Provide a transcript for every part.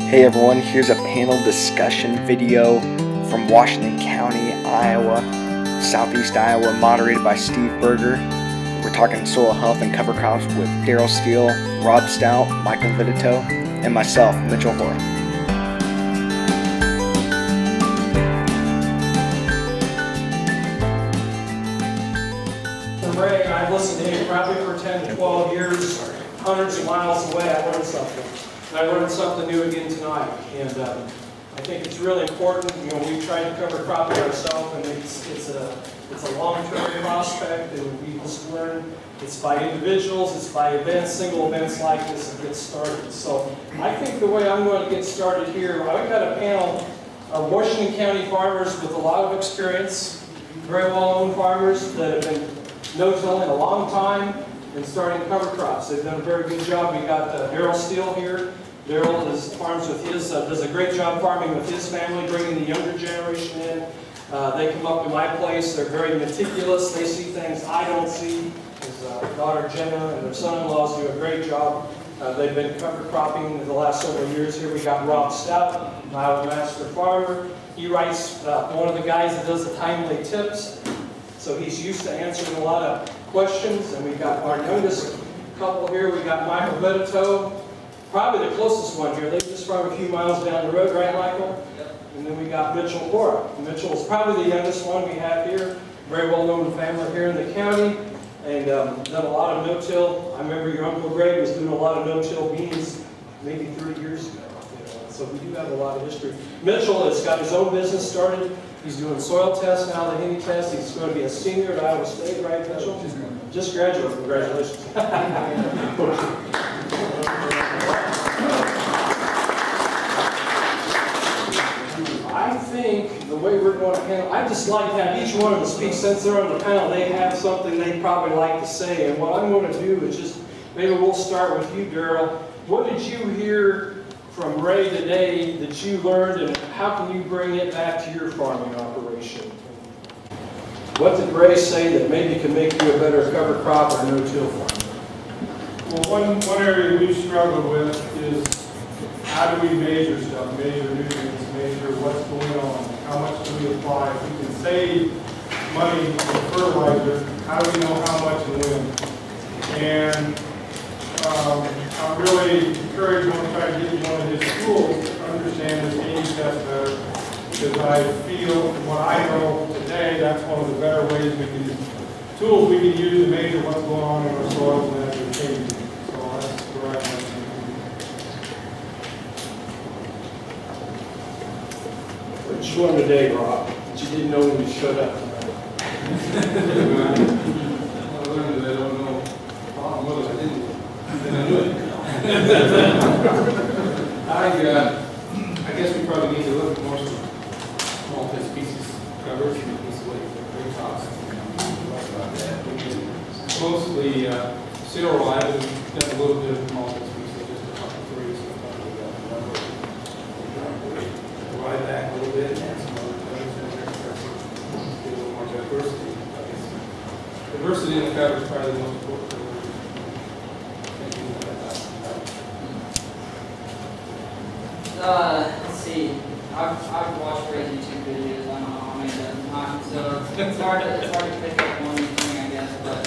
Hey everyone, here's a panel discussion video from Washington County, Iowa, Southeast Iowa, moderated by Steve Berger. We're talking soil health and cover crops with Darrell Steele, Stout, Michael Vittetoe, and myself, Mitchell Hora. Ray, I've listened to him probably for 10 to 12 years, hundreds of miles away. I learned something. And I learned something new again tonight. And I think it's really important. You know, we try to cover cropping ourselves, and it's a long-term prospect, and we just learn it's by individuals, it's by events, single events like this that get started. So I think the way I'm going to get started here, I've got a panel of Washington County farmers with a lot of experience, very well-known farmers that have been no-tilling a long time and starting cover crops. They've done a very good job. We got Darrell Steele here. Darrell farms with his, does a great job farming with his family, bringing the younger generation in. They come up to my place. They're very meticulous. They see things I don't see. His daughter Jenna and their son-in-laws do a great job. They've been cover cropping the last several years. Here we got Stout, an Iowa master farmer. He writes one of the guys that does the timely tips. So he's used to answering a lot of questions. And we've got our youngest couple here. We got Michael Vittetoe, probably the closest one here. They just farm a few miles down the road, right, Michael? Yep. And then we got Mitchell Hora. Mitchell is probably the youngest one we have here. Very well-known family here in the county, and done a lot of no-till. I remember your Uncle Greg was doing a lot of no-till beans maybe 30 years ago. So we do have a lot of history. Mitchell has got his own business started. He's doing soil tests now, the Henny test. He's going to be a senior at Iowa State, right, Mitchell? Just graduated. Congratulations. I think the way we're going to handle, I just like to have each one of them speak. Since they're on the panel, they have something they'd probably like to say. And what I'm going to do is just, maybe we'll start with you, Darrell. What did you hear from Ray today that you learned, and how can you bring it back to your farming operation? What did Ray say that maybe can make you a better cover crop or no-till farmer? Well, one area we've struggled with is how do we measure stuff, measure nutrients, measure what's going on, how much do we apply? If we can save money for fertilizer, how do we know how much and when? And I'm really encouraged when I try to get one of his tools to understand this Henny test better, because I feel from what I know today, that's one of the better ways we can, tools we can use to measure what's going on in our soils and as they're changing. So that's where I'm at. What did you learn today, Rob, that you didn't know when you showed up tonight? I learned that I don't know what I didn't. Then I knew it. I guess we probably need to look at more multi-species coverage in this way for tree tops. About that. Mostly cereal live and done a little bit of multi-species, just a couple of trees. Ride back a little bit and add some other things in there to get a little more diversity. Diversity in the coverage is probably the most important thing. Let's see. I've watched Ray's YouTube videos. I don't know how many dozen times, so it's hard to pick up one thing, I guess. But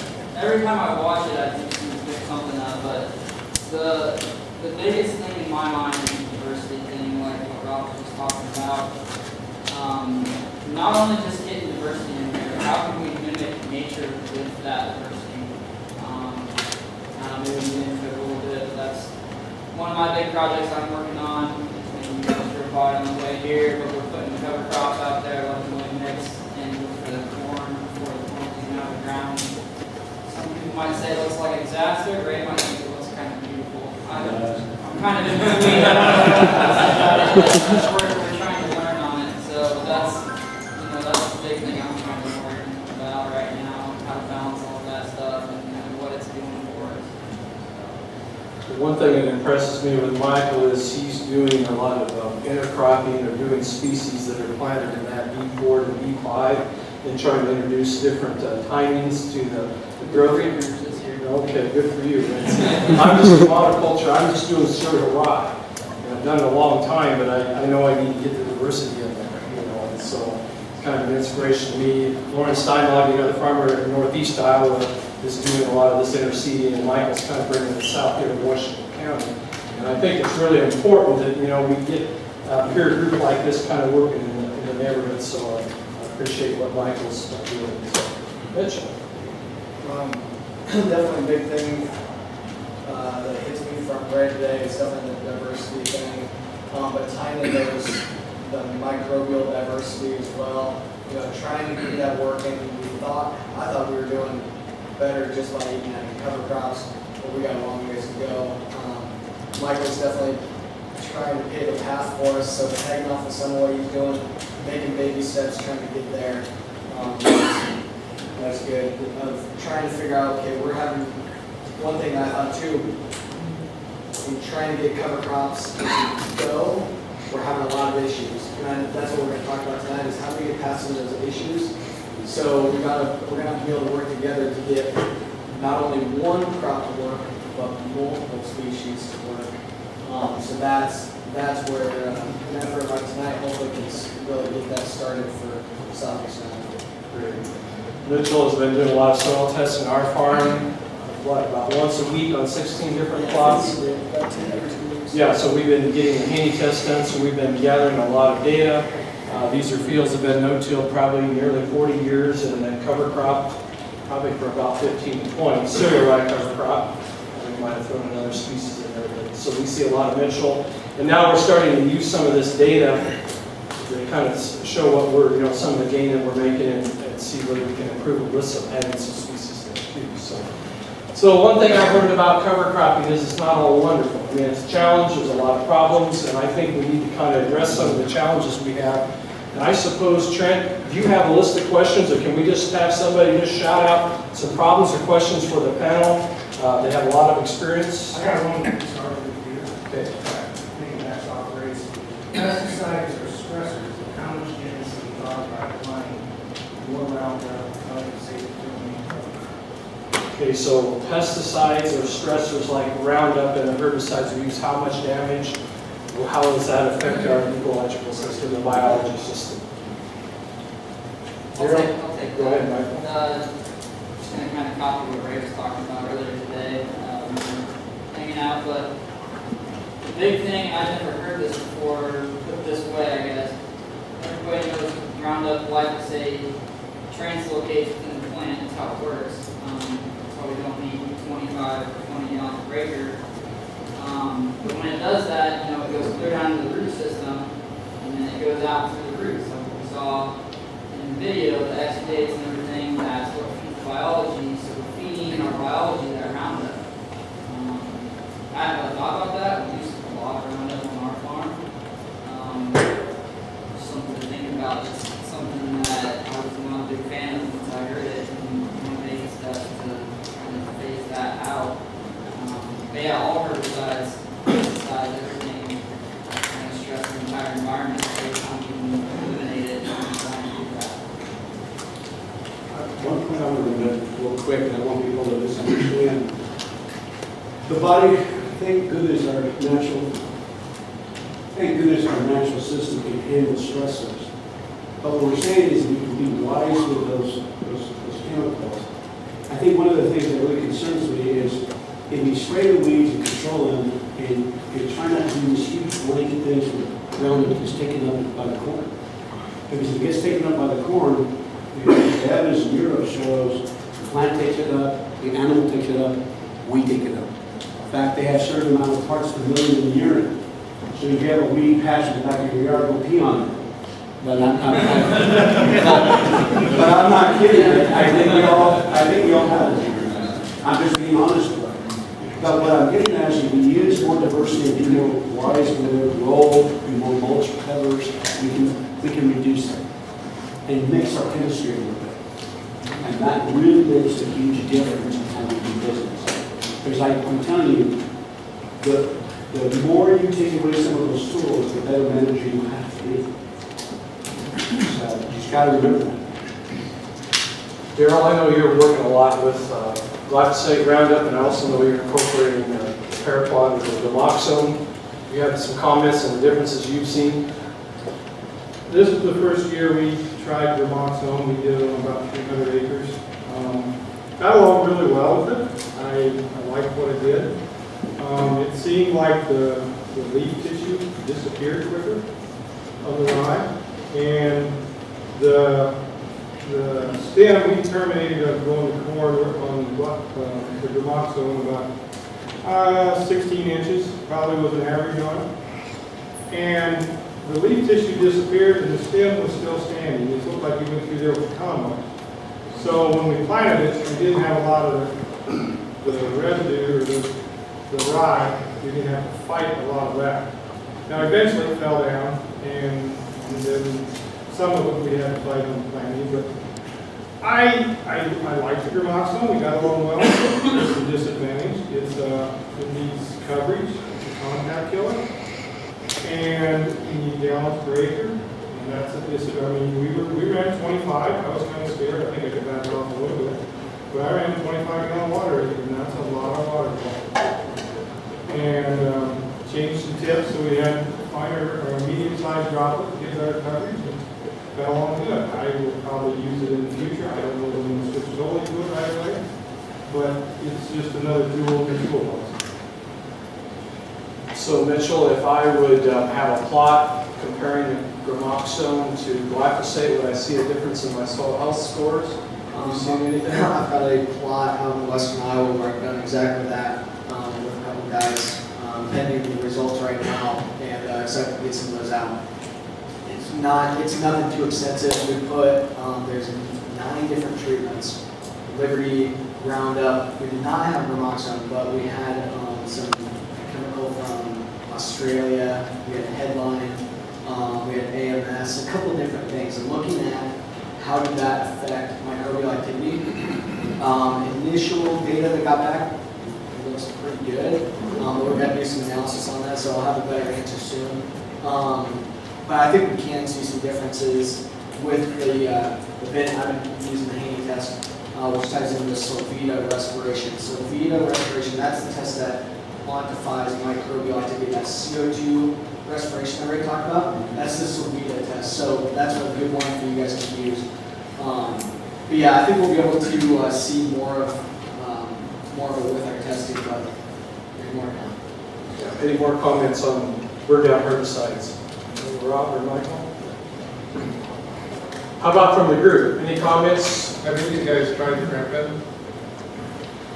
every time I watch it, I think to pick something up. But the biggest thing in my mind is the diversity thing, like what Rob was just talking about. Not only just getting diversity in there, how can we mimic nature with that diversity? Maybe get into it a little bit, but that's one of my big projects I'm working on. You guys are on the way here, but we're putting cover crops out there, letting them really mix in with the corn before the corn came out of the ground. Some people might say it looks like a disaster. Ray might think it looks kind of beautiful. I'm kind of in between. We're trying to learn on it, so that's the big thing I'm trying to learn about right now, how to balance all of that stuff and what it's doing for us. The one thing that impresses me with Michael is he's doing a lot of intercropping or doing species that are planted in that B4 to B5 and trying to introduce different timings to the growth. Okay, good for you. I'm just in monoculture. I'm just doing cereal rye. I've done it a long time, but I know I need to get the diversity in there, and so it's kind of an inspiration to me. Lauren Steinlog, the farmer in Northeast Iowa, is doing a lot of this interseeding, and Michael's kind of bringing it south here to Washington County. And I think it's really important that, we get a peer group like this kind of working in the neighborhood, so I appreciate what Michael's doing. So, Mitchell. Definitely a big thing that hits me from right today is definitely the diversity thing, but tying in those the microbial diversity as well. Trying to get that working. I thought we were doing better just by eating at cover crops, but we got a long ways to go. Michael's definitely trying to pave a path for us, so tagging off of some of what he's doing, making baby steps, trying to get there. That's good. Of trying to figure out, okay, we're having one thing that I thought too, in trying to get cover crops to go, we're having a lot of issues. And that's what we're going to talk about tonight is how do we get past some of those issues. So we're going to have to be able to work together to get not only one crop to work, but multiple species to work. So that's where an effort like tonight hopefully can really get that started for Southeast Iowa. Great. Mitchell has been doing a lot of soil tests in our farm, about once a week on 16 different plots? Yeah, so we've been getting the Haney test done, so we've been gathering a lot of data. These are fields that have been no-till probably nearly 40 years, and then cover crop probably for about 15 to 20. Cereal rye cover crop. We might have thrown another species in there. So we see a lot of Mitchell. And now we're starting to use some of this data to kind of show what we're, some of the gain that we're making and see whether we can improve it with some adding some species there too. So one thing I've learned about cover cropping is it's not all wonderful. I mean, it's a challenge, there's a lot of problems, and I think we need to kind of address some of the challenges we have. And I suppose, Trent, do you have a list of questions, or can we just have somebody just shout out some problems or questions for the panel? They have a lot of experience. I got one to start with you. Okay. Thinking that's operates. Pesticides are stressors. How much density you talk about applying more Roundup, Okay, so pesticides or stressors like Roundup and the herbicides we use, how much damage? Well, how does that affect our ecological system, the biology system? I'll take Go ahead, Michael. Just going to kind of copy what Ray was talking about earlier today, hanging out, but the big thing, I've never heard this before, put this way, I guess. Everybody knows Roundup glyphosate translocates within the plant, that's how it works. That's why we don't need 25 or 20 gallons per acre. But when it does that, it goes clear down to the root system, and then it goes out through the roots. So we saw in the video, the exudates and everything, that's what feeds the biology. So we're feeding our biology that Roundup. I haven't thought about that. We use a lot of Roundup on our farm. Something to think about. It's something that I was not a big fan of once I heard it, and making steps to kind of phase that out. But yeah, all herbicides, pesticides, everything kind of stress the entire environment. So we can eliminate it and try and do that. One point I want to make real quick, and I want people to misunderstand. The body, thank goodness our natural system can handle stressors. But what we're saying is we can be wise with those chemicals. I think one of the things that really concerns me is if you spray the weeds and control them, and you try not to do these huge blanket things with Roundup that gets taken up by the corn. Because if it gets taken up by the corn, the evidence in Europe shows the plant takes it up, the animal takes it up, we take it up. In fact, they have a certain amount of parts per million in the urine. So if you have a weed patch in the back of your yard, go pee on it. But I'm not kidding. I think we all have it. I'm just being honest with you. But what I'm getting at is if we use more diversity and be more wise with it, roll, be more mulch covers, we can reduce it and mix our chemistry a little bit. And that really makes a huge difference in how we do business. Because I'm telling you, the more you take away some of those tools, the better manager you have to be. So you just got to remember that. Darrell, I know you're working a lot with glyphosate Roundup, and I also know you're incorporating paraquat or the naloxone. you have some comments on the differences you've seen? This is the first year we tried Vermont zone. We did it on about 300 acres. Got along really well with it. I liked what it did. It seemed like the leaf tissue disappeared quicker of the rye, and the stem we terminated of going to corn on the Vermont zone about 16 inches, probably was an average on it. And the leaf tissue disappeared and the stem was still standing. It looked like we went through there with a comb. So when we planted it, we didn't have a lot of the residue or the rye. We didn't have to fight a lot of that. Now eventually it fell down, and then some of it we had to fight on planting. But I like the Vermont zone. We got along well. It's a disadvantage. It needs coverage. It's a contact killer. And you need gallons per acre, and that's a disadvantage. I mean, we ran 25. I was kind of scared. I think I could back it off a little bit, but I ran 25-gallon water acre, and that's a lot of water. And changed the tips, so we had finer or medium-sized droplet to get better coverage. And got along good. I will probably use it in the future. I don't know if I'm going to switch totally to it right away, but it's just another tool in the toolbox. So Mitchell, if I would have a plot comparing the gramoxone to glyphosate, would I see a difference in my soil health scores? Have you seen anything? I've got a plot out in western Iowa where I've done exactly that with a couple guys, pending the results right now, and excited to get some of those out. It's nothing too extensive. We put there's 9 different treatments. Liberty, Roundup. We did not have gramoxone, but we had some chemical from Australia. We had Headline. We had AMS. A couple different things. And looking at how did that affect microbial activity. Initial data that got back, it looks pretty good. We're going to do some analysis on that, so I'll have a better answer soon. But I think we can see some differences with the bit I've been using the Haney test, which ties into the Solvita respiration. Solvita respiration, that's the test that quantifies microbial activity. That's CO2 respiration I already talked about. That's the Solvita test. So that's a good one for you guys to use. But yeah, I think we'll be able to see more of it with our testing, but there's more to come. Yeah. Any more comments on bird down herbicides? Rob or Michael? How about from the group? Any comments? Have any of you guys tried the crimp bed?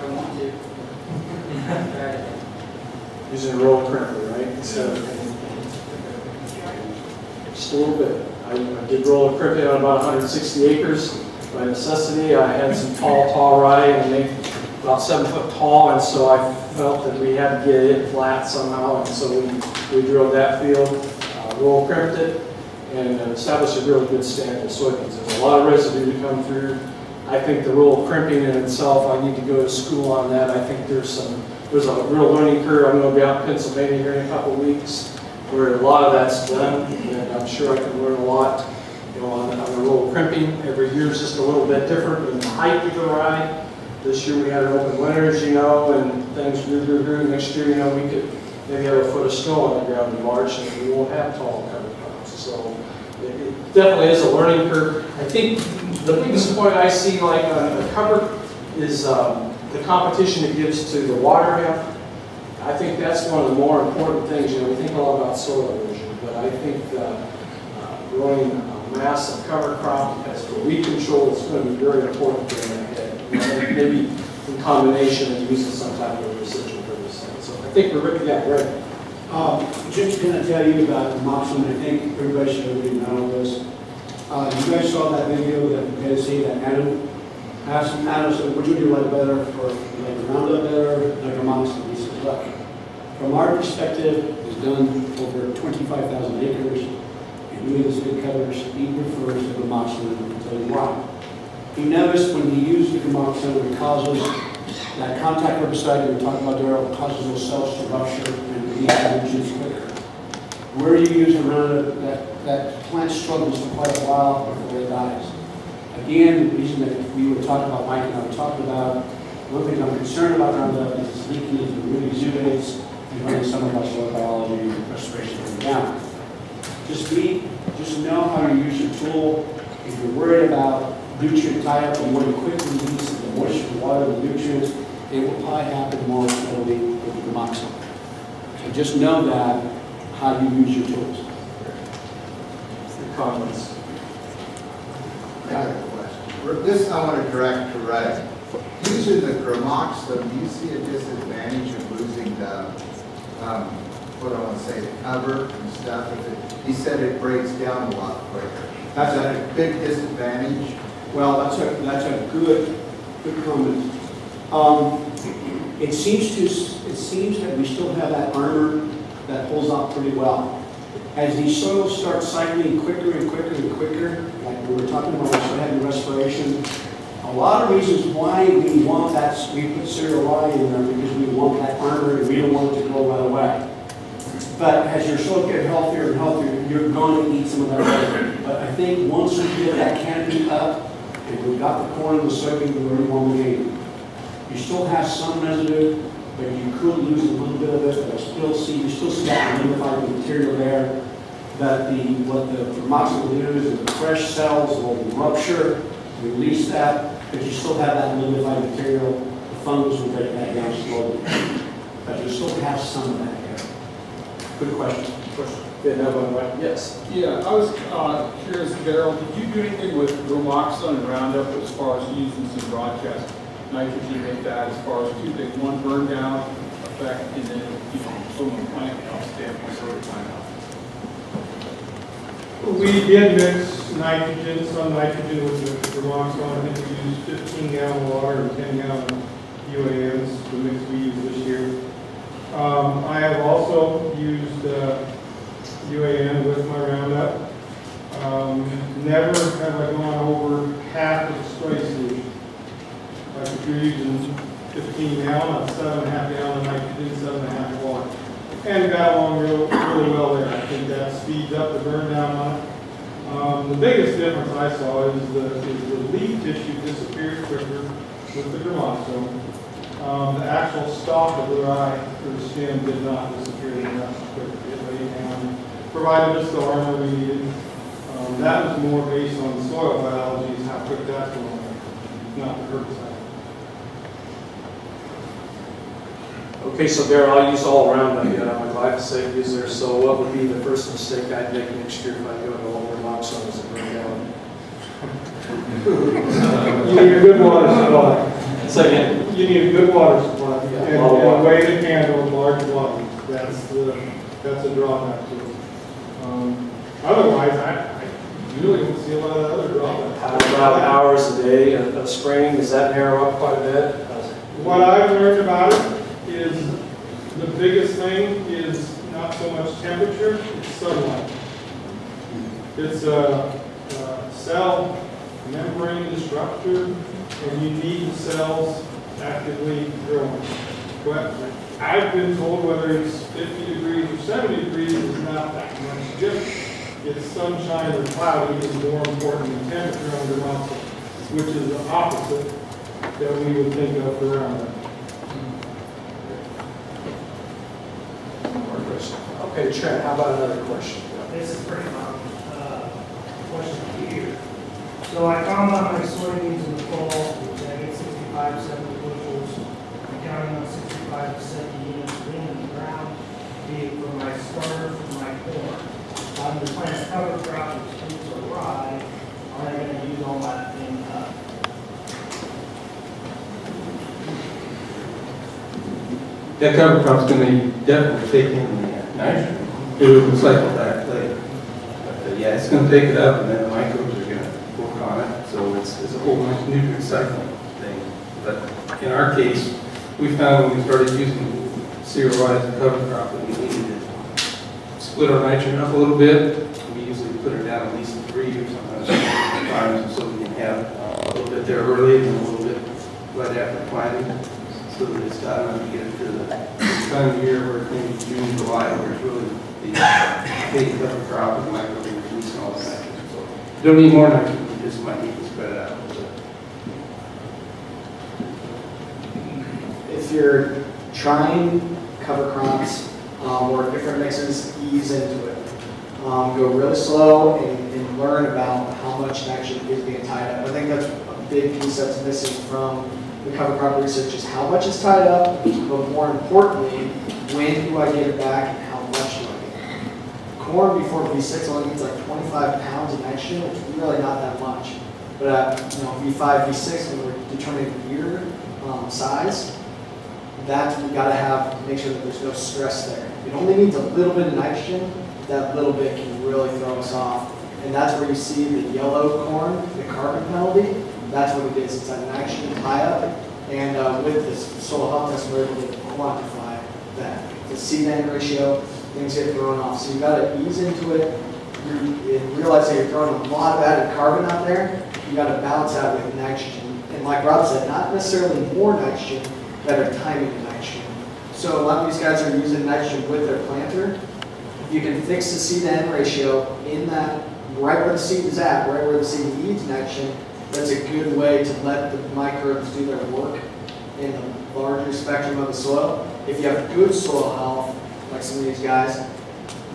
I want to. Using a roll crimper, right? So, just a little bit. I did roll a crimping on about 160 acres. By necessity, I had some tall rye, and they about 7 foot tall, and so I felt that we had to get it flat somehow, and so we drilled that field, roll crimped it, and established a really good stand of soybeans. There's a lot of residue to come through. I think the roll crimping in itself, I need to go to school on that. I think there's a real learning curve. I'm going to be out in Pennsylvania here in a couple of weeks, where a lot of that's done, and I'm sure I can learn a lot. On the roll crimping, every year is just a little bit different in the height of the rye. This year we had an open winter, as you know, and things grew. Next year, we could maybe have a foot of snow on the ground in March, and we won't have tall cover crops. So it definitely is a learning curve. I think the biggest point I see, like on the cover, is the competition it gives to the water hemp. I think that's one of the more important things. We think a lot about soil erosion, but I think growing mass of cover crop as for weed control is going to be very important during that head. Maybe in combination and using some type of residual herbicide. So I think we're ready. Yeah, right. Just going to tell you about the Moxon. I think everybody should already know this. You guys saw that video that you guys see that Adam asked Adam, so which would you like better for like Roundup better, like a Moxon? He said, look, from our perspective, it's done over 25,000 acres. And doing this big coverage, he refers to the Moxon, and I'll tell you why. He noticed when he used the Moxon, it causes that contact herbicide that we talked about, Darrell, causes those cells to rupture and release energy quicker. Where you use the Roundup, that plant struggles for quite a while before it dies. Again, the reason that we were talking about, Mike and I were talking about, one thing I'm concerned about Roundup is it's leaking into the root exudates, and learning some of our soil biology restoration from down. Just know how to use your tool. If you're worried about nutrient tie-up and what you quickly release the moisture, the water, the nutrients, it will probably happen more slowly with the Gramoxone. So just know that, how you use your tools. Comments? I got a question. This I want to correct. Using the Gramoxone, do you see a disadvantage of losing the, what I want to say, the cover and stuff? He said it breaks down a lot quicker. That's a big disadvantage. Well, that's a good comment. It seems that we still have that armor that holds up pretty well. As these soils start cycling quicker and quicker and quicker, like we were talking about heavy respiration, a lot of reasons why we want that, we put cereal rye in there because we want that armor and we don't want it to go right away. But as your soil gets healthier and healthier, you're going to eat some of that residue. But I think once we get that canopy up, and we've got the corn and the soybean, we really want to gain. You still have some residue, but you could lose a little bit of it, but you still see that liquefied material there. That what the Gramoxone will do is the fresh cells will rupture, release that, but you still have that liquefied material. The fungus will break that down slowly, but you still have some of that there. Good question. Yes. Yeah, I was curious, Darrell, did you do anything with Gramoxone and Roundup as far as using some broadcast nitrogen with that as far as two things, one burn down effect and then, from a plant health standpoint, over time health? We did mix nitrogen, some nitrogen with the Gramoxone. I think we used 15-gallon water and 10-gallon UANs, the mix we used this year. I have also used UAN with my Roundup. Never have I gone over half of the spray solution. Like if you're using 15 gallon, 7.5 gallon nitrogen, 7.5 water. And got along really well there. I think that speeds up the burn down on it. The biggest difference I saw is the leaf tissue disappeared quicker with the Gramoxone. The actual stalk of the rye or the stem did not disappear enough quicker. It laid down, provided us the armor we needed. That was more based on soil biology, is how quick that's going, not the herbicide. Okay, so Darrell, I use all around my glyphosate user, so what would be the first mistake I'd make next year if I go to all Gramoxone as a burn down? You need a good water supply. Second. You need a good water supply Yeah, and a lot of a water. way to handle large volumes. That's a drawback to it. Otherwise, I really don't see a lot of other drawbacks. How about hours a day of spraying? Does that narrow up quite a bit? What I've learned about it is the biggest thing is not so much temperature, it's sunlight. It's a cell membrane disruptor, and you need the cells actively growing. But I've been told whether it's 50 degrees or 70 degrees is not that much different. It's sunshine or cloudy is more important than temperature under muscle, which is the opposite that we would think of for Roundup. More question. Okay, Trent, how about another question? This is pretty common. Question for you. So I found out my soybeans in the fall, which I get 65, 70 bushels. I'm counting on 65 to 70 units of rain in the ground, be it for my starter, for my corn. I'm the plant cover crop, which fruits or rye, am I going to use all that thing up? That cover crop's going to definitely take in the nitrogen. It will recycle that later. But yeah, it's going to take it up, and then the microbes are going to work on it. So it's a whole nutrient cycling thing. But in our case, we found when we started using cereal rye as a cover crop that we needed to split our nitrogen up a little bit. We usually put it down at least 3 or sometimes so we can have a little bit there early and a little bit right after planting, so that it's got enough to get it to the time of year where it's maybe June, July, where it's really the big cover crop and microbes releasing all the nitrogen. So you don't need more nitrogen, you just might need to spread it out a little bit. If you're trying cover crops or different mixes, ease into it. Go really slow and learn about how much nitrogen is being tied up. I think that's a big piece that's missing from the cover crop research is how much is tied up, but more importantly, when do I get it back and how much do I get it? Corn before V6 only needs like 25 pounds of nitrogen, which is really not that much. But at V5, V6, when we're determining ear size, that we got to make sure that there's no stress there. It only needs a little bit of nitrogen. That little bit can really throw us off. And that's where you see the yellow corn, the carbon penalty. That's what it is. It's a nitrogen tie-up. And with this soil health test, we're able to quantify that. The C-N ratio, things get thrown off. So you've got to ease into it. You realize that you're throwing a lot of added carbon out there. You got to balance that with nitrogen. And like Rob said, not necessarily more nitrogen, better timing of nitrogen. So a lot of these guys are using nitrogen with their planter. You can fix the C-to-N ratio in that, right where the seed is at, right where the seed needs nitrogen. That's a good way to let the microbes do their work in the larger spectrum of the soil. If you have good soil health, like some of these guys,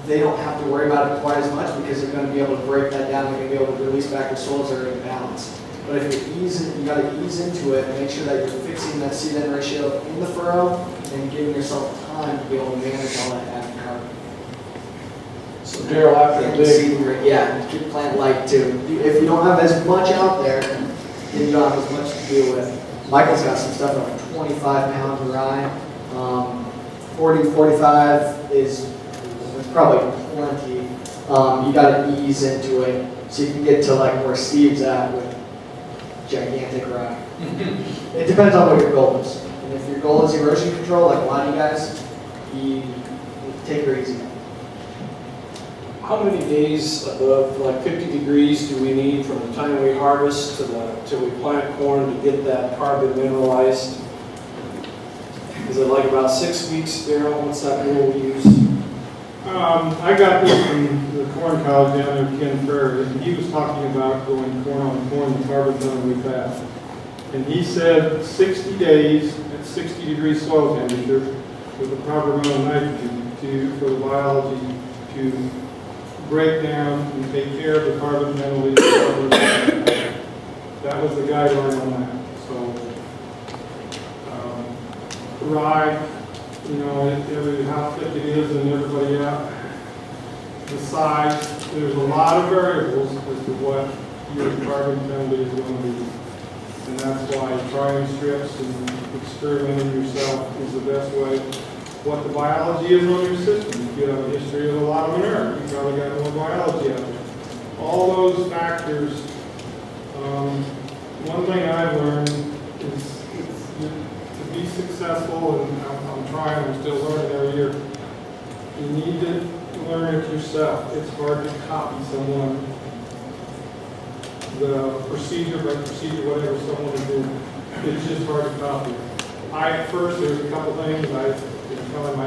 they don't have to worry about it quite as much because they're going to be able to break that down. They're going to be able to release back the soils that are in balance. But if you got to ease into it and make sure that you're fixing that C-to-N ratio in the furrow and giving yourself time to be able to manage all that added carbon. So Darrell, after the big, yeah, keep plant light too. If you don't have as much out there, then you don't have as much to deal with. Michael's got some stuff like 25 pound variety. 40, 45 is probably plenty. You got to ease into it so you can get to like where Steve's at with gigantic rye. It depends on what your goal is. And if your goal is erosion control, like a lot of you guys, you take it easy. how many days above like 50 degrees do we need from the time we harvest till we plant corn to get that carbon mineralized? Is it like about 6 weeks, Darrell? What's that rule we use? I got this from the corn college down there, Ken Berger, and he was talking about going corn on corn, the carbon penalty fast. And he said 60 days at 60 degrees soil temperature with the proper amount of nitrogen for the biology to break down and take care of the carbon penalty. That was the guideline on that. So, rye, how thick it is and everybody out. The size, there's a lot of variables as to what your carbon penalty is going to be. And that's why trying strips and experimenting yourself is the best way. What the biology is on your system. If you have a history of a lot of manure, you probably got more biology out there. All those factors, one thing I've learned is to be successful, and I'm trying, I'm still learning every year, you need to learn it yourself. It's hard to copy someone, the procedure by procedure, whatever someone is doing. It's just hard to copy. At first, there's a couple things I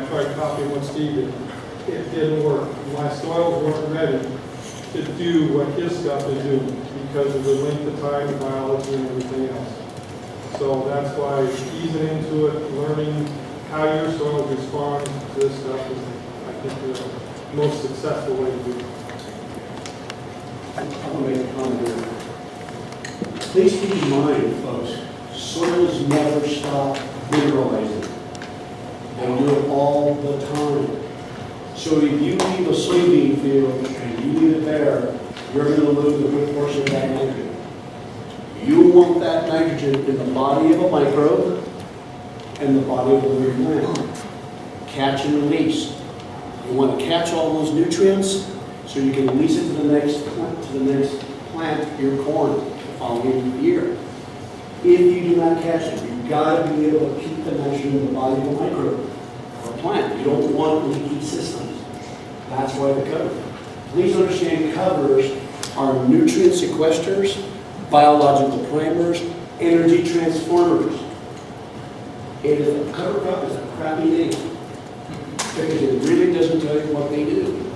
tried copying what Steve did. It didn't work. My soils weren't ready to do what his stuff is doing because of the length of time, the biology, and everything else. So that's why easing into it, learning how your soils respond to this stuff is, I think, the most successful way to do it. I want to make a comment here. Please keep in mind, folks, soils never stop mineralizing. They do it all the time. So if you leave a soybean field and you leave it there, you're going to lose a good portion of that nitrogen. You want that nitrogen in the body of a microbe and the body of a living plant. Catch and release. You want to catch all those nutrients so you can release it to the next plant, your corn, the following year. If you do not catch it, you've got to be able to keep the nitrogen in the body of a microbe or a plant. You don't want leaky systems. That's why the cover. Please understand covers are nutrient sequesters, biological primers, energy transformers. A cover crop is a crappy name because it really doesn't tell you what they do.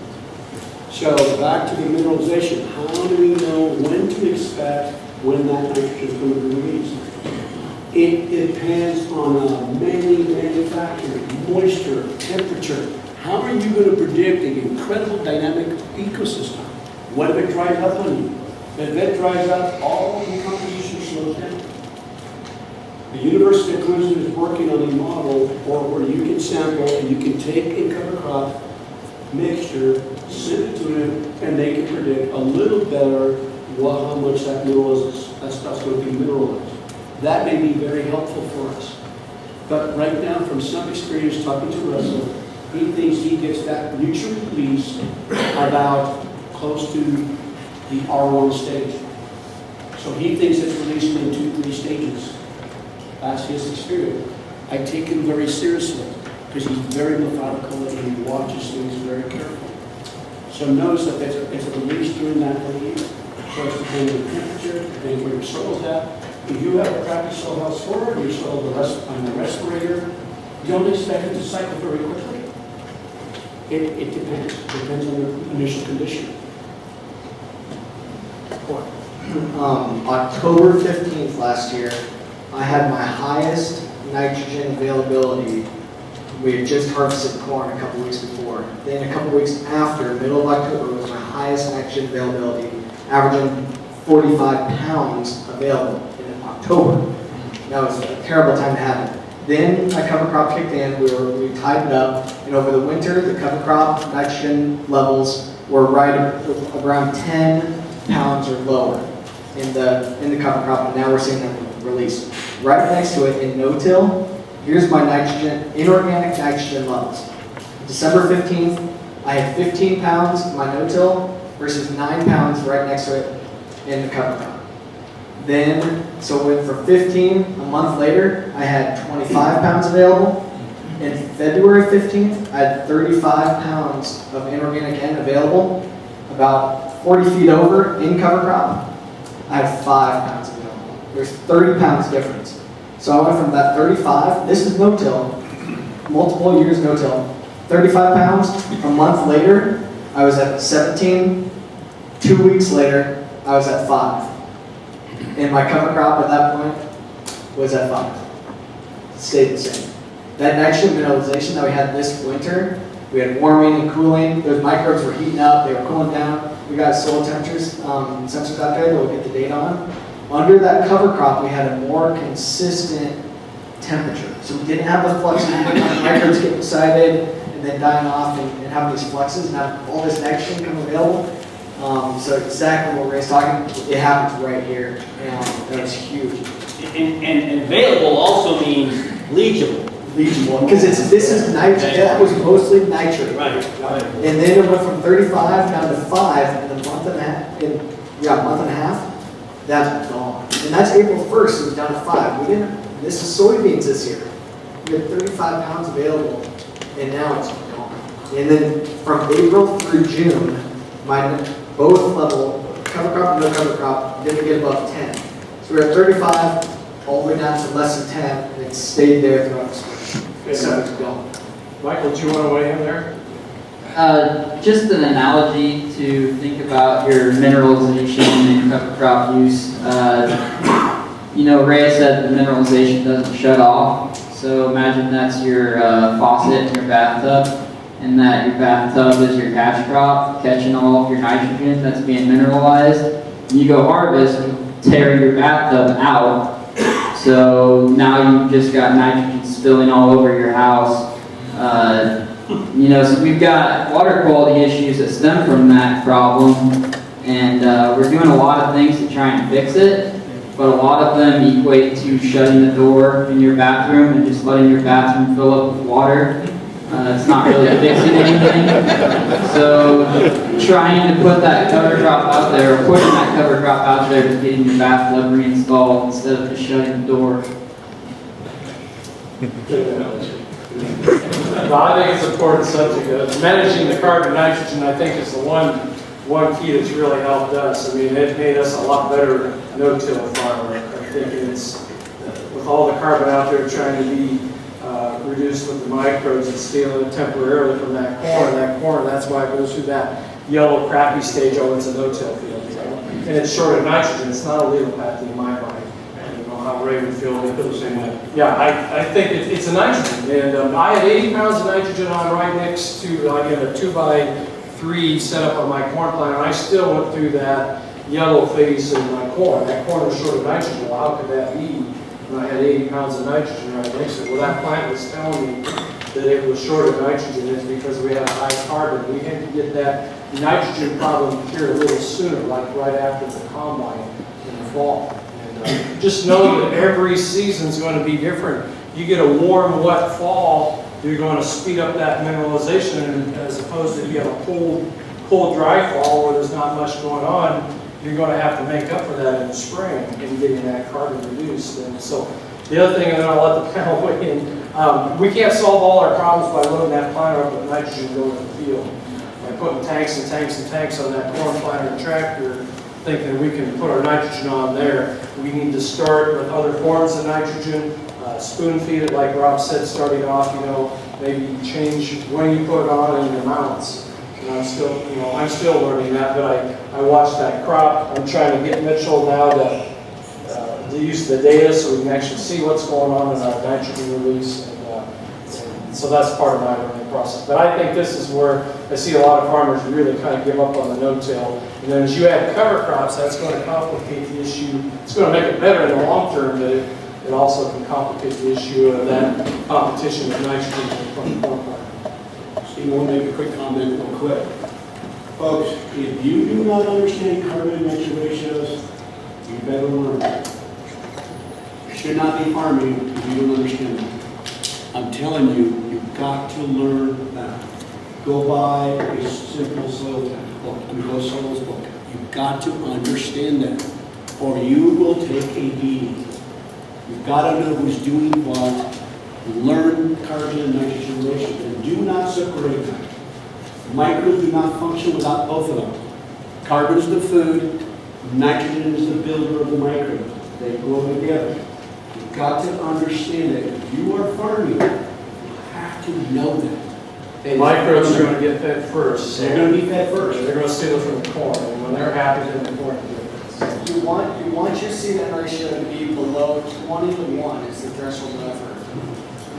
So back to the mineralization. How do we know when to expect when that nitrogen is going to be released? It depends on many factors. moisture, temperature. How are you going to predict an incredible dynamic ecosystem? What if it dries up on you? If it dries up, all the competition slows down. The University of Clemson is working on a model where you can sample and you can take a cover crop mixture, send it to them, and they can predict a little better how much that stuff's going to be mineralized. That may be very helpful for us. But right now, from some experience talking to Russell, he thinks he gets that nutrient release about close to the R1 stage. So he thinks it's released in 2-3 stages. That's his experience. I take him very seriously because he's very methodical and he watches things very carefully. So notice that it's a release during that whole year. So it's depending on the temperature, depending where your soil's at. If you have a crappy soil health score and your soil on the respirator, don't expect it to cycle very quickly. It depends. It depends on the initial condition. October 15th last year, I had my highest nitrogen availability. We had just harvested corn a couple weeks before. Then a couple weeks after, middle of October, was my highest nitrogen availability, averaging 45 pounds available in October. That was a terrible time to have it. Then my cover crop kicked in, we tightened up, and over the winter, the cover crop nitrogen levels were right around 10 pounds or lower in the cover crop, and now we're seeing them release. Right next to it in no-till, here's my nitrogen, inorganic nitrogen levels. December 15th, I had 15 pounds in my no-till versus 9 pounds right next to it in the cover crop. Then, so went for 15, a month later, I had 25 pounds available. In February 15th, I had 35 pounds of inorganic N available. About 40 feet over in cover crop, I had 5 pounds available. There's 30 pounds difference. So I went from that 35, this is no-till, multiple years no-till, 35 pounds. A month later, I was at 17. 2 weeks later, I was at 5. And my cover crop at that point was at 5. It stayed the same. That nitrogen mineralization that we had this winter, we had warming and cooling. Those microbes were heating up, they were cooling down. We got soil temperatures, sensors out there that we'll get the data on. Under that cover crop, we had a more consistent temperature. So we didn't have the fluxes, microbes getting excited and then dying off and having these fluxes and have all this nitrogen come available. So exactly what Ray's talking, it happens right here, and that was huge. And available also means leachable. Leachable, because this is nitrate, that was mostly nitrate. Right. And then it went from 35 down to 5 in a month and a half, month and a half, that's gone. And that's April 1st, it was down to 5. This is soybeans this year. We had 35 pounds available, and now it's gone. And then from April through June, both level, cover crop and no cover crop, didn't get above 10. So we were at 35, all the way down to less than 10, and it stayed there throughout the spring. So it's gone. Michael, do you want to weigh in there? Just an analogy to think about your mineralization and cover crop use. Ray said the mineralization doesn't shut off. So imagine that's your faucet in your bathtub, and that your bathtub is your cash crop, catching all of your nitrogen that's being mineralized. You go harvest, you tear your bathtub out. So now you've just got nitrogen spilling all over your house. So we've got water quality issues that stem from that problem, and we're doing a lot of things to try and fix it, but a lot of them equate to shutting the door in your bathroom and just letting your bathroom fill up with water. It's not really fixing anything. So trying to put that cover crop out there, or pushing that cover crop out there, is getting your bathtub reinstalled instead of just shutting the door. Well, I think it's an important subject. Managing the carbon nitrogen, I think, is the one key that's really helped us. I mean, it made us a lot better no-till farmer. I think it's, with all the carbon out there trying to be reduced with the microbes and stealing it temporarily from that corn. That's why it goes through that yellow crappy stage. Oh, it's a no-till field. And it's short of nitrogen. It's not allelopathy in my mind. I don't know how Ravenfield. I feel the same way. Yeah, I think it's a nitrogen, and I had 80 pounds of nitrogen on right next to, I had a 2x3 set up on my corn plant, and I still went through that yellow phase in my corn. That corn was short of nitrogen. Well, how could that be when I had 80 pounds of nitrogen right next to it? Well, that plant was telling me that it was short of nitrogen. It's because we had a high carbon. We had to get that nitrogen problem cured a little sooner, like right after the combine in the fall. And just know that every season's going to be different. You get a warm, wet fall, you're going to speed up that mineralization, as opposed to if you have a cold, dry fall where there's not much going on. You're going to have to make up for that in the spring in getting that carbon reduced. And so the other thing, and then I'll let the panel weigh in, we can't solve all our problems by loading that planter up with nitrogen going to the field. By putting tanks and tanks and tanks on that corn planter tractor, thinking we can put our nitrogen on there. We need to start with other forms of nitrogen, spoon feed it like Rob said, starting off, maybe change when you put it on and the amounts. I'm still learning that, but I watched that crop. I'm trying to get Mitchell now to use the data so we can actually see what's going on in our nitrogen release. And so that's part of my learning process. But I think this is where I see a lot of farmers really kind of give up on the no-till. And then as you add cover crops, that's going to complicate the issue. It's going to make it better in the long term, but it also can complicate the issue of that competition with nitrogen from the corn plant. Steve, I want to make a quick comment real quick. Folks, if you do not understand carbon and nitrogen ratios, you better learn. You should not be farming if you don't understand them. I'm telling you, you've got to learn that. Go buy a simple soil test book, Go Soils book. You've got to understand that, or you will take a beating. You've got to know who's doing what. Learn carbon and nitrogen ratios, and do not separate them. Microbes do not function without both of them. Carbon is the food, nitrogen is the builder of the microbe. They grow together. You've got to understand that if you are farming, you have to know that. Microbes are going to get fed first. They're going to be fed first. They're going to steal it from the corn, and when they're happy, then the corn can get it. You want your seed ratio to be below 20 to 1 is the threshold of effort.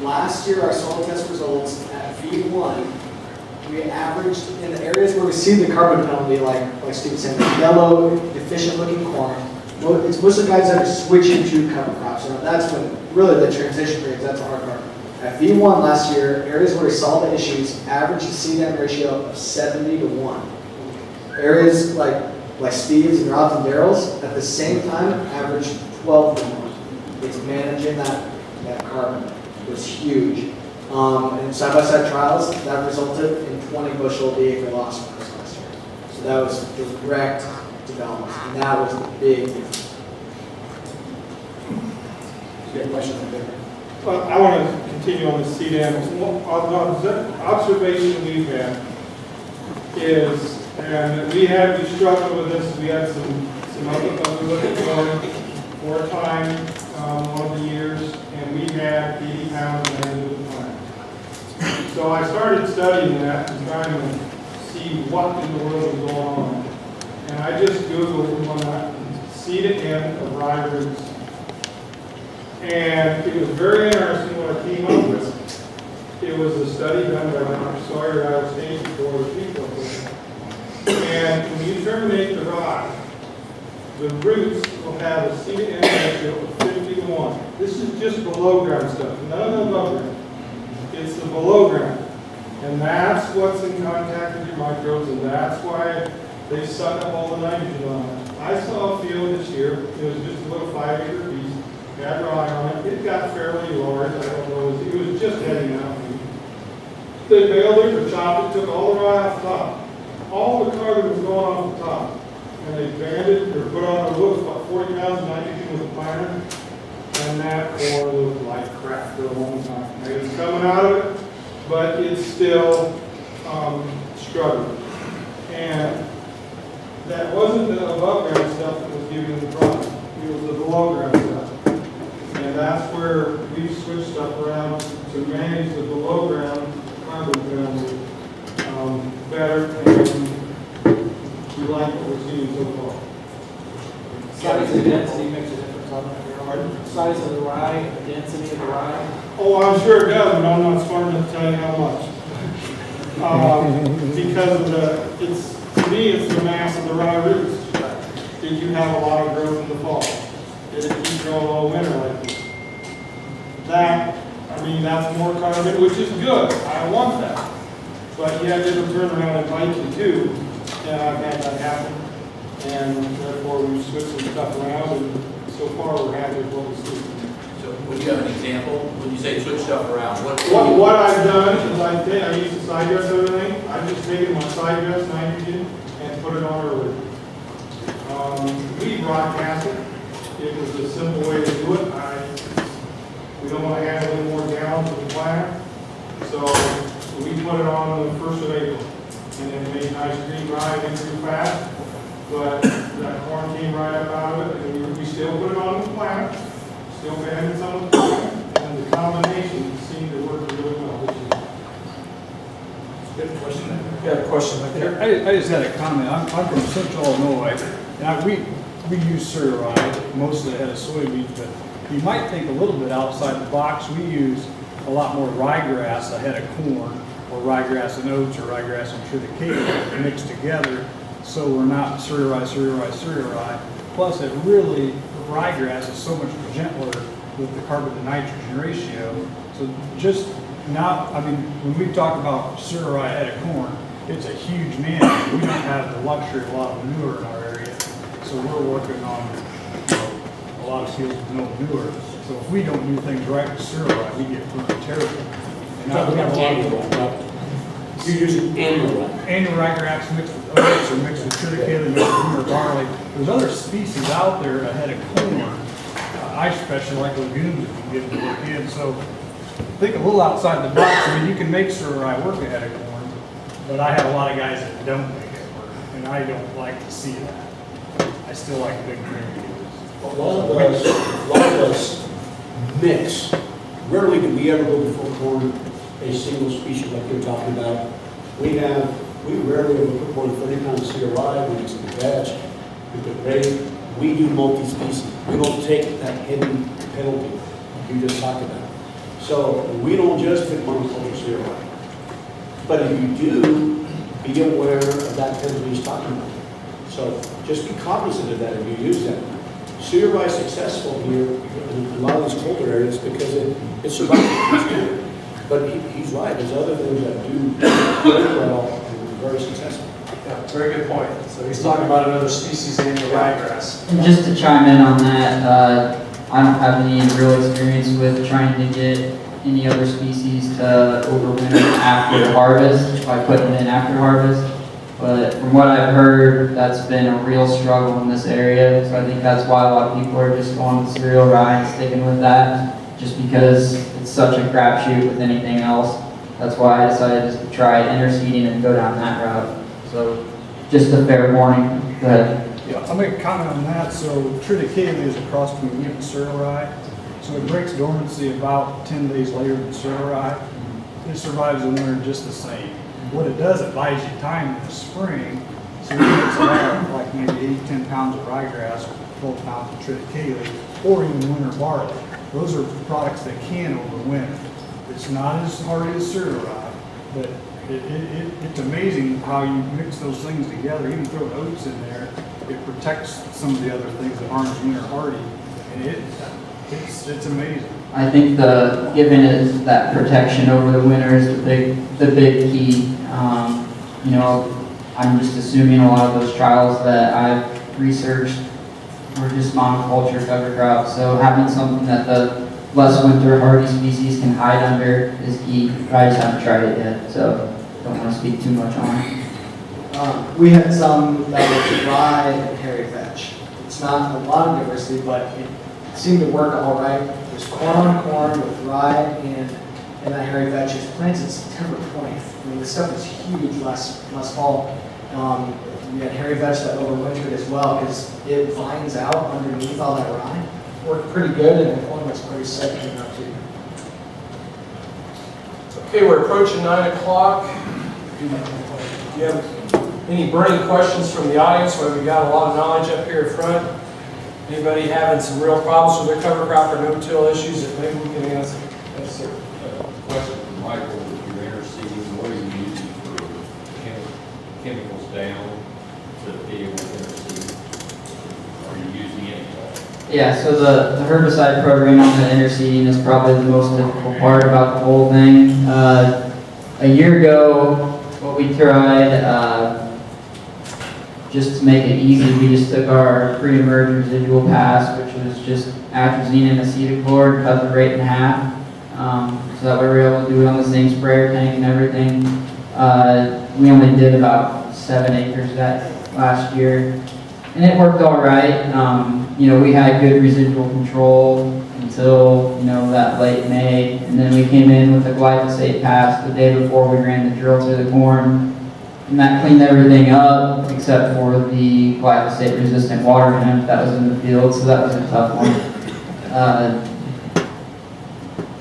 Last year, our soil test results at V1, we averaged in the areas where we see the carbon penalty, like Steve said, the yellow, efficient-looking corn. It's most of the guys that are switching to cover crops. So that's when really the transition periods. That's a hard part. At V1 last year, areas where we saw the issues averaged a seed ratio of 70 to 1. Areas like Steve's and Rob's and Darrell's at the same time averaged 12 to 1. It's managing that carbon. Was huge. And side-by-side trials, that resulted in 20 bushel the acre loss for us last year. So that was direct development, and that was the big difference. You got a question up there? Well, I want to continue on the seed animals. One observation we've had is, and we struggled with this, we had some other look at corn 4 times one of the years, and we had 80 pounds of end of the plant. So I started studying that and trying to see what in the world was going on. And I just Googled one night, seed in of rye roots. And it was very interesting what I came up with. It was a study done by Dr. Sawyer at Iowa State before the people. And when you terminate the rye, the roots will have a seed-to-end ratio of 50 to 1. This is just below ground stuff, none of above ground. It's the below ground. And that's what's in contact with your microbes, and that's why they suck up all the nitrogen on it. I saw a field this year, it was just a little 5-acre piece, had rye on it. It got fairly large, I don't know, it was just heading out. They baled it or chopped it, took all the rye off the top. All the carbon was going off the top. And they banded or put on a roof about 40 pounds of nitrogen with a planter, and that corn looked like crap for a long time. And it's coming out of it, but it's still struggling. And that wasn't the above ground stuff that was giving the problem. It was the below ground stuff. And that's where we switched stuff around to manage the below ground carbon penalty better, and we like what we're seeing so far. Obviously, density makes a difference. depends on the size of the rye, the density of the rye. Oh, I'm sure it does, but I'm not smart enough to tell you how much. Because of to me, it's the mass of the rye roots. Did you have a lot of growth in the fall? Did it keep growing all winter like this? That's more carbon, which is good. I want that. But yeah, it'll turn around and bite you too. And I've had that happen. And therefore, we've switched some stuff around, and so far, we're happy with what we see. So, would you have an example? When you say switch stuff around, What I've done is I used to side dress everything. I've just taken my side dress nitrogen and put it on early. We broadcast it. It was a simple way to do it. We don't want to add any more gallons to the plant. So we put it on the 1st of April. And it made nice green rye, and grew fast. But that corn came right up out of it. And we still put it on the plant. Still added some of the plant. And the combination seemed to work really well this year. Good question. Got a question right there. I just had a comment. I'm from Central Illinois, and we use soy rye mostly ahead of soybeans, but you might think a little bit outside the box. We use a lot more ryegrass ahead of corn, or ryegrass and oats, or ryegrass and triticale mixed together, so we're not soy rye. Plus, it really, ryegrass is so much gentler with the carbon to nitrogen ratio. So just now, when we talk about soy rye ahead of corn, it's a huge mandate. We don't have the luxury of a lot of manure in our area, so we're working on a lot of fields with no manure. So if we don't do things right with soy rye, we get pretty terrible. And Talking about annual, right? You're using annual rye. Annual ryegrass mixed with oats or mixed with triticale, mixed with winter barley. There's other species out there ahead of corn. I especially like legumes if you get them to work in. So think a little outside the box. You can make soy rye work ahead of corn, but I have a lot of guys that don't make it work, and I don't like to see that. I still like big green fields. A lot of us mix. Rarely do we ever go before corn a single species like you're talking about. We rarely ever put more than 30 pounds of seed rye, we mix it with veg, we put grape. We do multi-species. We don't take that hidden penalty like you just talked about. So we don't just pick monoculture seed rye. But if you do, be aware of that penalty he's talking about. So just be cognizant of that if you use that. Seed rye is successful here in a lot of these colder areas because it's surviving. But he's right, there's other things that do very well and are very successful. Yeah, very good point. So he's talking about another species in the ryegrass. And just to chime in on that, I don't have any real experience with trying to get any other species to overwinter after the harvest, by putting it in after harvest. But from what I've heard, that's been a real struggle in this area. So I think that's why a lot of people are just going with cereal rye and sticking with that, just because it's such a crapshoot with anything else. That's why I decided just to try interseeding and go down that route. So just a fair warning. Go ahead. Yeah, I'll make a comment on that. So triticale is a cross between wheat and soy rye. So it breaks dormancy about 10 days later than soy rye. It survives the winter just the same. What it does, it buys you time in the spring. So you mix it out like maybe 8-10 pounds of ryegrass, 12 pounds of triticale, or even winter barley. Those are products that can overwinter. It's not as hardy as soy rye, but it's amazing how you mix those things together. Even throw oats in there, it protects some of the other things that aren't winter hardy, and it's amazing. I think giving it that protection over the winter is the big key. I'm just assuming a lot of those trials that I've researched were just monoculture cover crops. So having something that the less winter hardy species can hide under is key. I just haven't tried it yet, so don't want to speak too much on it. We had some that was rye and hairy vetch. It's not a lot of diversity, but it seemed to work all right. There's corn on corn with rye and that hairy vetch is planted September 20th. I mean, this stuff is huge last fall. We had hairy vetch that overwintered as well because it vines out underneath all that rye. Worked pretty good, and the corn was pretty sick coming up too. Okay, we're approaching 9 o'clock. Do you have any burning questions from the audience? Where we got a lot of knowledge up here in front? Anybody having some real problems with their cover crop or no-till issues that maybe we can answer? Yes, sir. Question for Michael, with your interseeding, what are you using for chemicals down to be able to interseed? Are you using it? Yeah, so the herbicide program on the interseeding is probably the most difficult part about the whole thing. A year ago, what we tried, just to make it easy, we just took our pre-emerge residual pass, which was just atrazine and acetylchlor, cut the rate in half. So that we were able to do it on the same sprayer tank and everything. We only did about 7 acres that last year, and it worked all right. We had good residual control until, that late May, and then we came in with the glyphosate pass the day before we ran the drill through the corn, and that cleaned everything up except for the glyphosate-resistant water hemp that was in the field, so that was a tough one.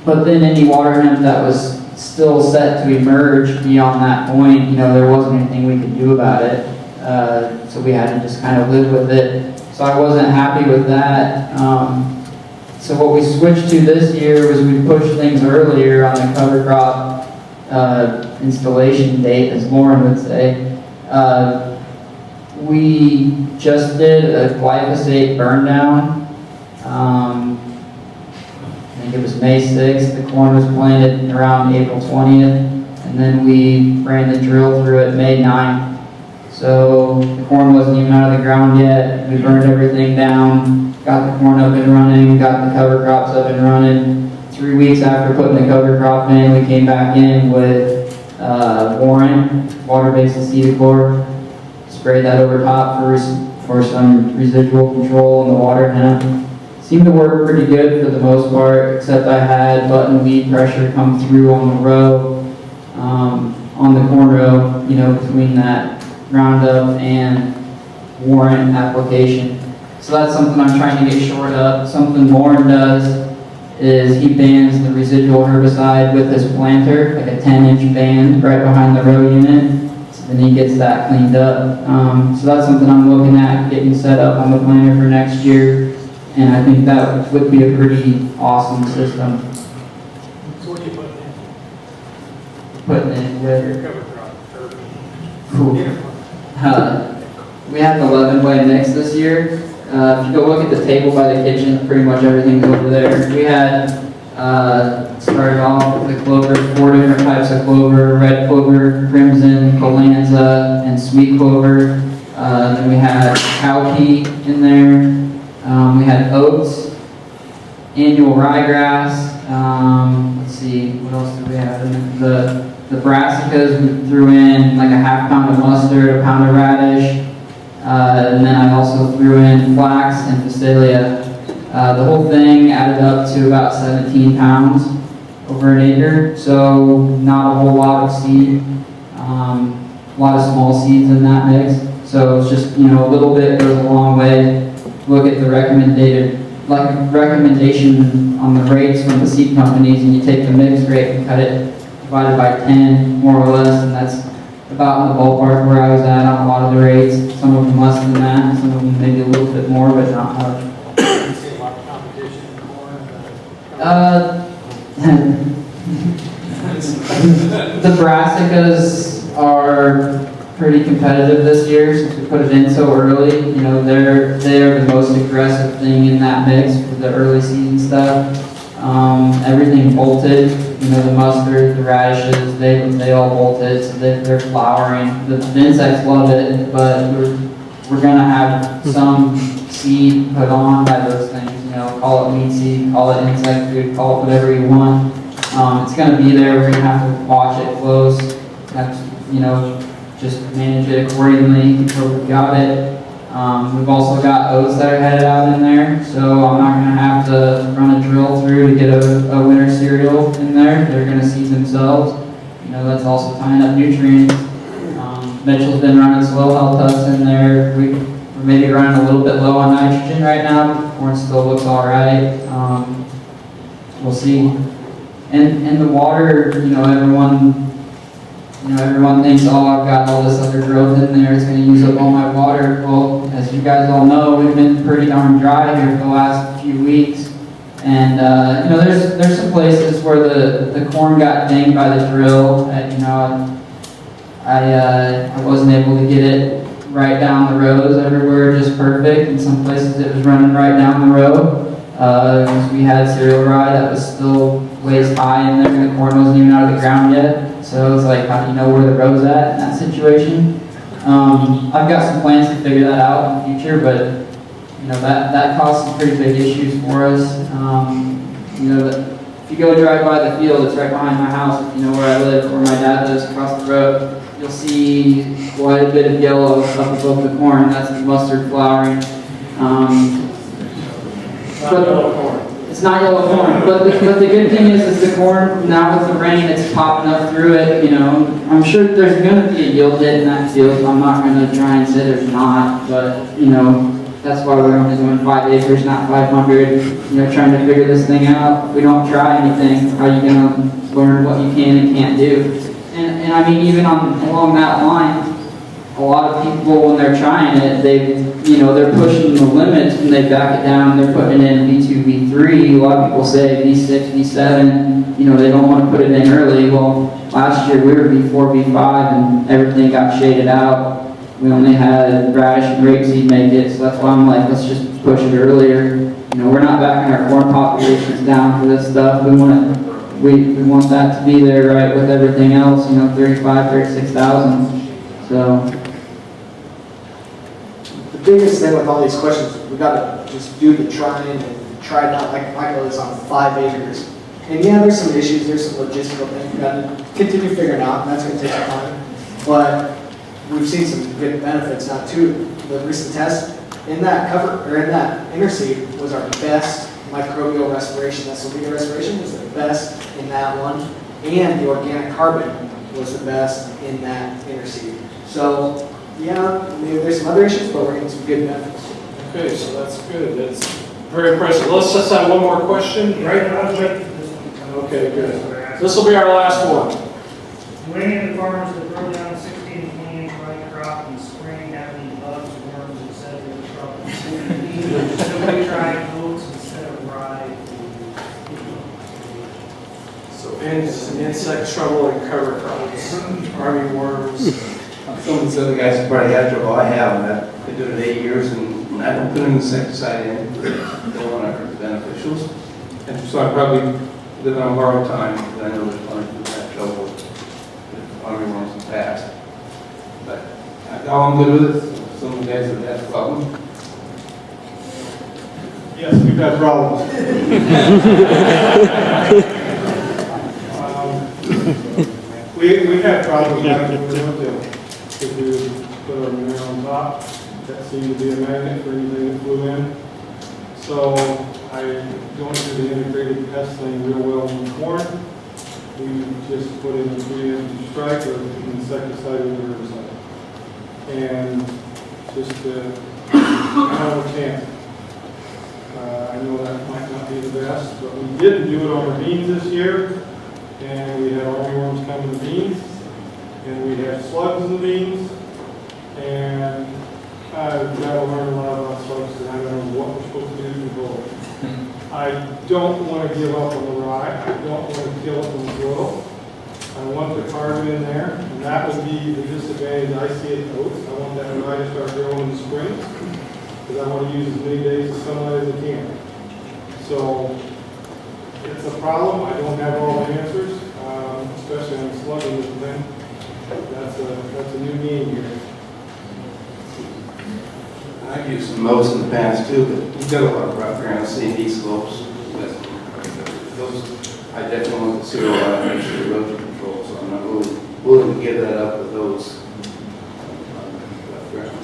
But then any water hemp that was still set to emerge beyond that point, there wasn't anything we could do about it. So we had to just kind of live with it. So I wasn't happy with that. So what we switched to this year was we pushed things earlier on the cover crop installation date, as Lauren would say. We just did a glyphosate burn down. I think it was May 6th. The corn was planted around April 20th, and then we ran the drill through it May 9th. So the corn wasn't even out of the ground yet. We burned everything down, got the corn up and running, got the cover crops up and running. 3 weeks after putting the cover crop in, we came back in with boron, water-based acetylchlor, sprayed that over top for some residual control in the water hemp. Seemed to work pretty good for the most part, except I had button weed pressure come through on the row, on the corn row, between that Roundup and warrant application. So that's something I'm trying to get shored up. Something Lauren does is he bands the residual herbicide with his planter, like a 10-inch band right behind the row unit. So then he gets that cleaned up. So that's something I'm looking at getting set up on the planter for next year. And I think that would be a pretty awesome system. So what are you Putting it with your cover crop? cool. We had an 11-way mix this year. If you go look at the table by the kitchen, pretty much everything's over there. We had, started off with the clover, 4 different types of clover: red clover, crimson, bonanza, and sweet clover. Then we had cowpea in there. We had oats, annual ryegrass. Let's see, what else did we have? And the brassicas, we threw in like a half pound of mustard, a pound of radish, and then I also threw in flax and phacelia. The whole thing added up to about 17 pounds over an acre, so not a whole lot of seed, a lot of small seeds in that mix. So it's just, a little bit goes a long way. Look at the recommendation on the rates from the seed companies, and you take the mix rate and cut it divided by 10, more or less, and that's about in the ballpark where I was at on a lot of the rates. Some of them less than that, some of them maybe a little bit more, but not much. You see a lot of competition in corn. The brassicas are pretty competitive this year since we put it in so early. They're the most aggressive thing in that mix for the early season stuff. Everything bolted. The mustard, the radishes, they all bolted, so they're flowering. The insects love it, but we're gonna have some seed put on by those things. Call it weed seed, call it insect food, call it whatever you want. It's gonna be there. We're gonna have to watch it close. Have to, just manage it accordingly until we've got it. We've also got oats that are headed out in there, so I'm not going to have to run a drill through to get a winter cereal in there. They're going to seed themselves. That's also tying up nutrients. Mitchell's been running soil health tests in there. We're maybe running a little bit low on nitrogen right now. Corn still looks all right. We'll see. And the water, everyone You know, everyone thinks, oh, I've got all this other growth in there, it's gonna use up all my water. Well, as you guys all know, we've been pretty darn dry here for the last few weeks. And, you know, there's some places where the corn got dinged by the drill. You know, I wasn't able to get it right down the rows everywhere just perfect. In some places it was running right down the row. We had cereal rye that was still waist high in there, and the corn wasn't even out of the ground yet. So it's like, how do you know where the row's at in that situation? I've got some plans to figure that out in the future, but you know that caused some pretty big issues for us. You know, if you go drive by the field, it's right behind my house. If you know where I live, where my dad lives across the road, you'll see quite a bit of yellow up above the corn. That's the mustard flowering. It's not yellow corn, but the good thing is the corn, now with the rain, it's popping up through it, you know. I'm sure there's going to be a yield hit in that field, so I'm not going to try and say there's not, but, you know, that's why we're only doing 5 acres, not 500, you know, trying to figure this thing out. If we don't try anything, how are you going to learn what you can and can't do? And I mean, even along that line, a lot of people, when they're trying it, they're pushing the limits when they back it down. They're putting it in V2, V3. A lot of people say V6, V7. You know, they don't want to put it in early. Well, last year we were V4, V5, and everything got shaded out. We only had radish and rapeseed make it, so that's why I'm like, let's just push it earlier. You know, we're not backing our corn populations down for this stuff. We want that to be there right with everything else. You know, 35, 36,000. So. The biggest thing with all these questions, we gotta just do the trying and try not, like Michael is on 5 acres. And yeah, there's some issues, there's some logistical things we gotta continue figuring out, and that's gonna take some time. But we've seen some good benefits now too. The recent test in that in that interseed was our best microbial respiration. That Solvita respiration was the best in that one, and the organic carbon was the best in that interseed. So. Yeah, maybe there's some other issues, but we're getting some good benefits. Okay, so that's good. That's very impressive. Let's just have one more question. Right, I was waiting for this one to come. Okay, good. This will be our last one. Do any of the farmers that grow down 16 to 20 inch rye crop in spring have any bugs, worms, etc. trouble? So we try oats instead of rye. So insect trouble and cover crops, army worms. Some of the other guys probably have trouble. I have, and I've been doing it 8 years, and I don't put an insecticide in. Don't want to hurt the beneficials. And so I probably live on borrowed time, because I know there's a lot of people have trouble with armyworms in the past. But I'm good with it. Some of the guys have had a problem. Yes, we've had problems. We had problems back when we went there. If we put our manure on top, that seemed to be a magnet for anything that flew in. So I don't do the integrated pest thing real well on corn. We just put in a 3-inch strike of insecticide and herbicide. And just I don't have a chance. I know that might not be the best, but we did do it on our beans this year. And we had armyworms come in the beans. And we had slugs in the beans, and I've got to learn a lot about slugs, and I don't know what we're supposed to do to control it. I don't want to give up on the rye. I don't want to kill it from the soil. I want the carbon in there, and that would be the disadvantage I see at oats. I want that rye to start growing in the spring, because I want to use as many days of sunlight as I can. So it's a problem. I don't have all the answers, especially on slugging this thing. That's a new game here. I've used some mows in the past too, but we've got a lot of rough ground, C&D slopes. Those, I definitely want the cereal out and make sure erosion control, so I'm not really willing to give that up with those rough ground.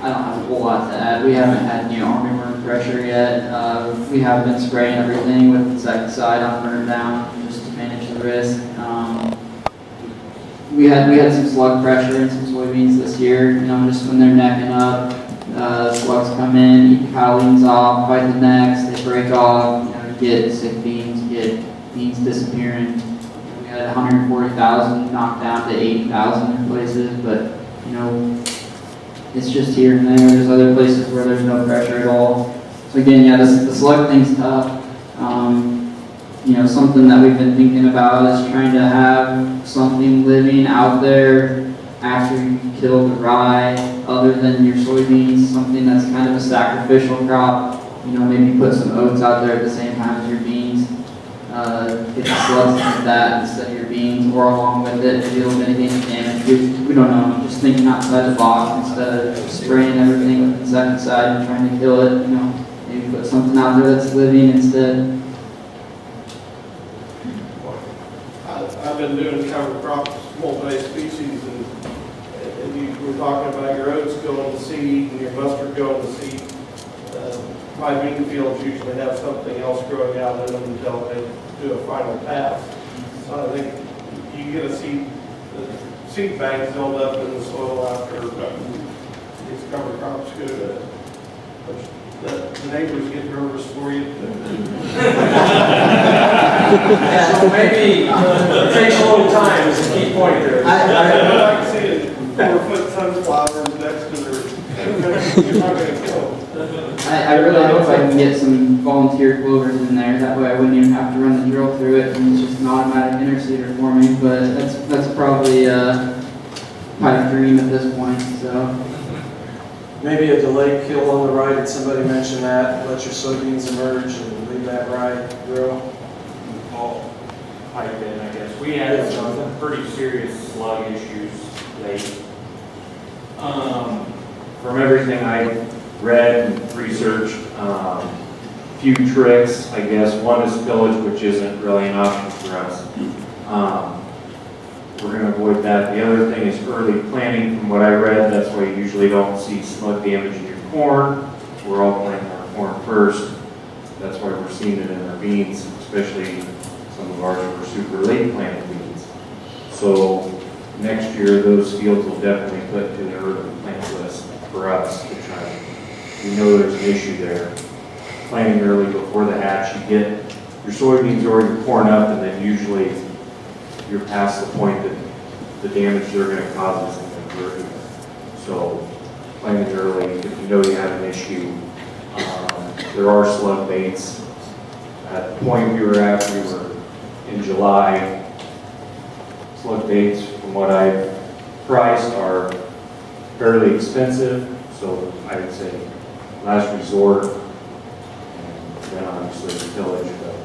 I don't have a whole lot to add. We haven't had any armyworm pressure yet. We have been spraying everything with insecticide on burn down just to manage the risk. We had some slug pressure in some soybeans this year. You know, just when they're necking up, slugs come in, eat the cotyledons off, bite the necks, they break off. You know, get sick beans, get beans disappearing. We had 140,000 knocked down to 80,000 in places, but it's just here and there. There's other places where there's no pressure at all. So again, yeah, the slug thing's tough. Something that we've been thinking about is trying to have something living out there after you kill the rye, other than your soybeans, something that's kind of a sacrificial crop. Maybe put some oats out there at the same time as your beans. Get the slugs like that instead of your beans, or along with it, maybe it'll mitigate the damage. We don't know, just thinking outside the box instead of spraying everything with insecticide and trying to kill it. Maybe put something out there that's living instead. I've been doing cover crops, multi-species, and you were talking about your oats going to seed and your mustard going to seed. My bean fields usually have something else growing out in them until they do a final pass. So I think you get a seed bank filled up in the soil after these cover crops go to. The neighbors get nervous for you. So maybe it takes a little time is the key point there. I like seeing 4-foot sunflowers next to their, you're not gonna kill them. I really hope I can get some volunteer clovers in there. That way I wouldn't even have to run the drill through it, and it's just an automatic interseeder for me. But that's probably a pipe dream at this point. So. Maybe a delayed kill on the rye, did somebody mention that? Let your soybeans emerge and leave that rye grow? I'll pipe in, I guess. We had some pretty serious slug issues late. From everything I read and researched, few tricks, I guess. One is tillage, which isn't really an option for us. We're going to avoid that. The other thing is early planting. From what I read, that's why you usually don't see slug damage in your corn. We're all planting our corn first. That's why we're seeing it in our beans, especially some of ours were super late planted beans. So next year, those fields will definitely put to the early plant list for us to try. We know there's an issue there. Planting early before the hatch, you get your soybeans or your corn up, and then usually you're past the point that the damage they're going to cause isn't going to hurt you. So planting early, if you know you have an issue. There are slug baits. At the point we were at, we were in July. Slug baits, from what I've priced, are fairly expensive. So I would say last resort, and then obviously the tillage. But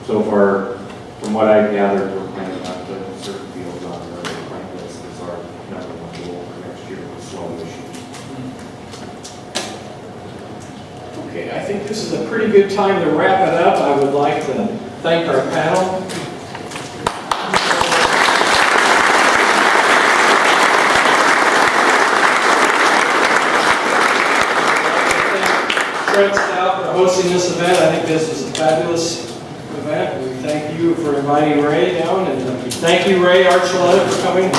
so far, from what I've gathered, we're planning on putting certain fields on the early plant list as our number one goal for next year with slow issues. Okay, I think this is a pretty good time to wrap it up. I would like to thank our panel. Stout for hosting this event. I think this was a fabulous event. We thank you for inviting Ray down, and thank you, Ray Archuleta, for coming.